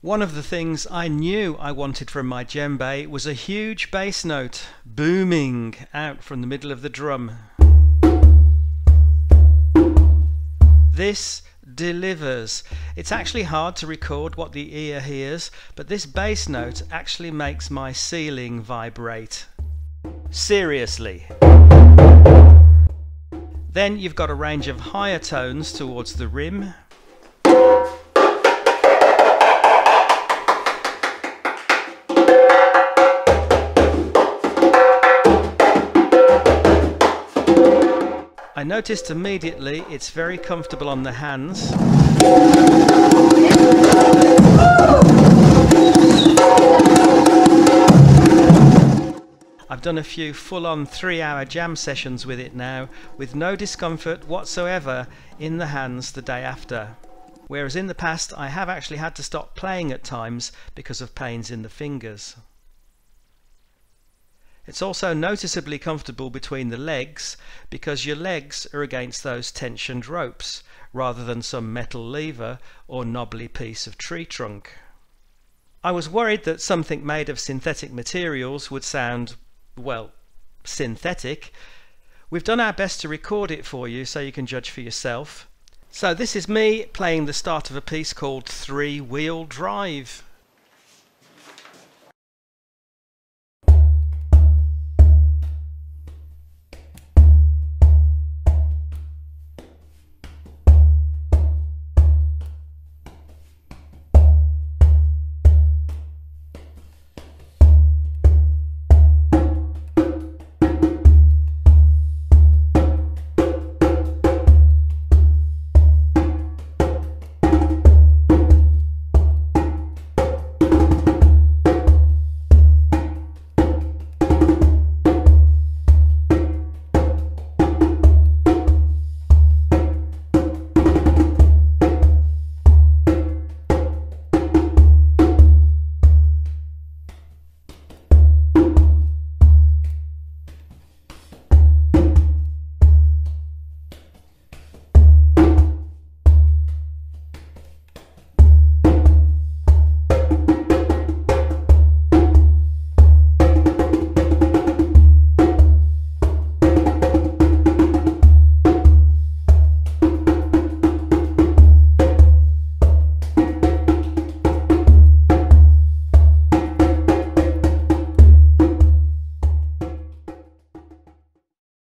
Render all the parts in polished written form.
One of the things I knew I wanted from my djembe was a huge bass note booming out from the middle of the drum. This delivers. It's actually hard to record what the ear hears, but this bass note actually makes my ceiling vibrate. Seriously. Then you've got a range of higher tones towards the rim. I noticed immediately it's very comfortable on the hands. I've done a few full-on 3-hour jam sessions with it now, with no discomfort whatsoever in the hands the day after. Whereas in the past I have actually had to stop playing at times because of pains in the fingers. It's also noticeably comfortable between the legs because your legs are against those tensioned ropes rather than some metal lever or knobbly piece of tree trunk. I was worried that something made of synthetic materials would sound, well, synthetic. We've done our best to record it for you so you can judge for yourself. So this is me playing the start of a piece called 3-Wheel Drive.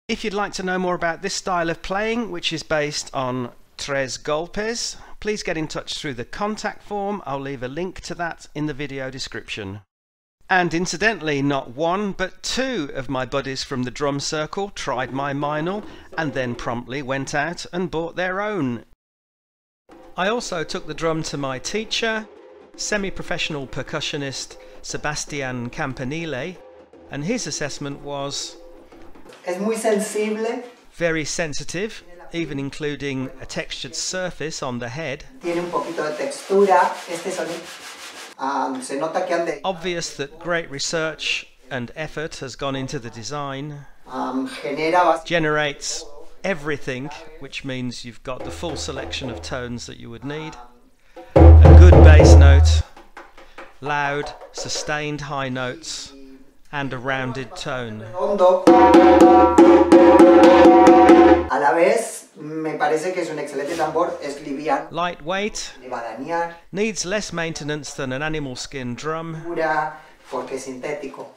If you'd like to know more about this style of playing, which is based on tres golpes, please get in touch through the contact form. I'll leave a link to that in the video description. And incidentally, not one but 2 of my buddies from the drum circle tried my Meinl and then promptly went out and bought their own. I also took the drum to my teacher, semi-professional percussionist Sebastian Campanile, and his assessment was Es muy sensible. Very sensitive, even including a textured surface on the head. Tiene un poquito de textura. Este sonido, se nota que ande. Obvious that great research and effort has gone into the design. Generates everything, which means you've got the full selection of tones that you would need. A good bass note, loud, sustained high notes, and a rounded tone. A la vez, me parece que es un excelente tambor, es liviano. Lightweight, needs less maintenance than an animal skin drum. Porque es sintético.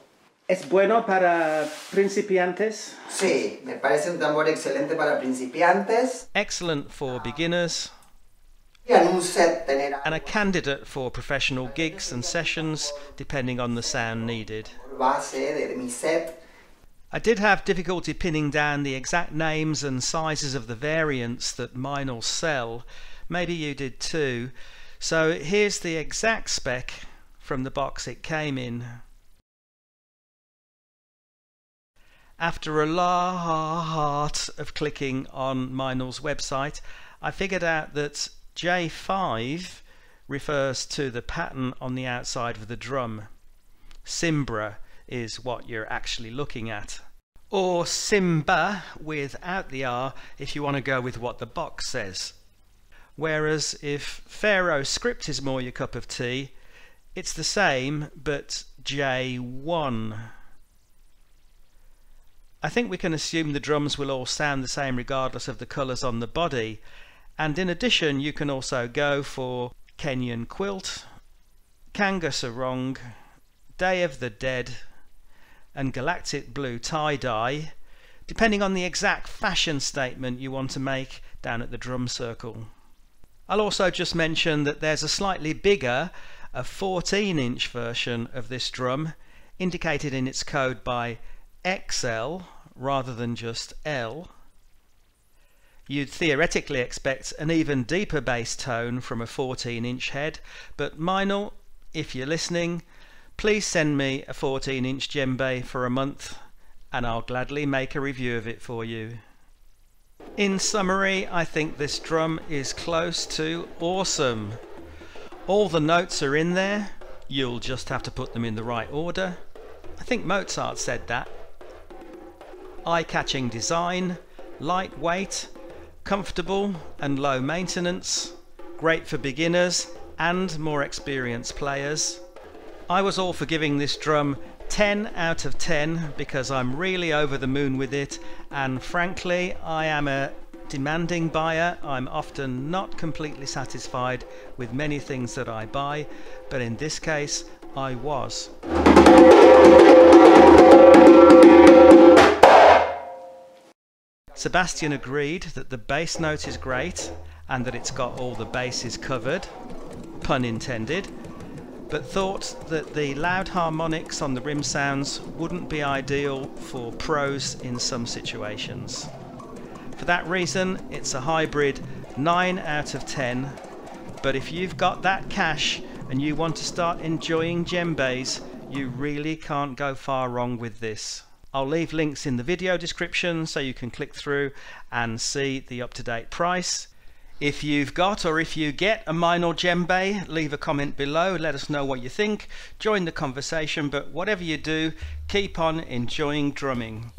¿Es bueno para principiantes? Sí, me parece un tambor excelente para principiantes. Excellent for beginners. And a candidate for professional gigs and sessions, depending on the sound needed. I did have difficulty pinning down the exact names and sizes of the variants that Meinl sell. Maybe you did too. So here's the exact spec from the box it came in. After a lot of clicking on Meinl's website, I figured out that J5 refers to the pattern on the outside of the drum. Cimbra is what you're actually looking at. Or Simba without the R if you want to go with what the box says. Whereas if Pharaoh script is more your cup of tea, It's the same, but J1. I think we can assume the drums will all sound the same regardless of the colours on the body, and in addition you can also go for Kenyan Quilt, Kanga Sarong, Day of the Dead and Galactic Blue Tie-Dye, depending on the exact fashion statement you want to make down at the drum circle. I'll also just mention that there's a slightly bigger, a 14-inch version of this drum, indicated in its code by XL rather than just L. You'd theoretically expect an even deeper bass tone from a 14-inch head, but Meinl, if you're listening, please send me a 14-inch djembe for a month and I'll gladly make a review of it for you. In summary, I think this drum is close to awesome. All the notes are in there, you'll just have to put them in the right order. I think Mozart said that. Eye-catching design, lightweight, comfortable and low maintenance, great for beginners and more experienced players. I was all for giving this drum 10 out of 10 because I'm really over the moon with it, and frankly I am a demanding buyer. I'm often not completely satisfied with many things that I buy, but in this case I was. Sebastian agreed that the bass note is great and that it's got all the bases covered, pun intended, but thought that the loud harmonics on the rim sounds wouldn't be ideal for pros in some situations. For that reason, it's a hybrid 9 out of 10, but if you've got that cash and you want to start enjoying djembes, you really can't go far wrong with this. I'll leave links in the video description so you can click through and see the up-to-date price. If you've got or if you get a Meinl djembe, leave a comment below, let us know what you think, join the conversation, but whatever you do, keep on enjoying drumming.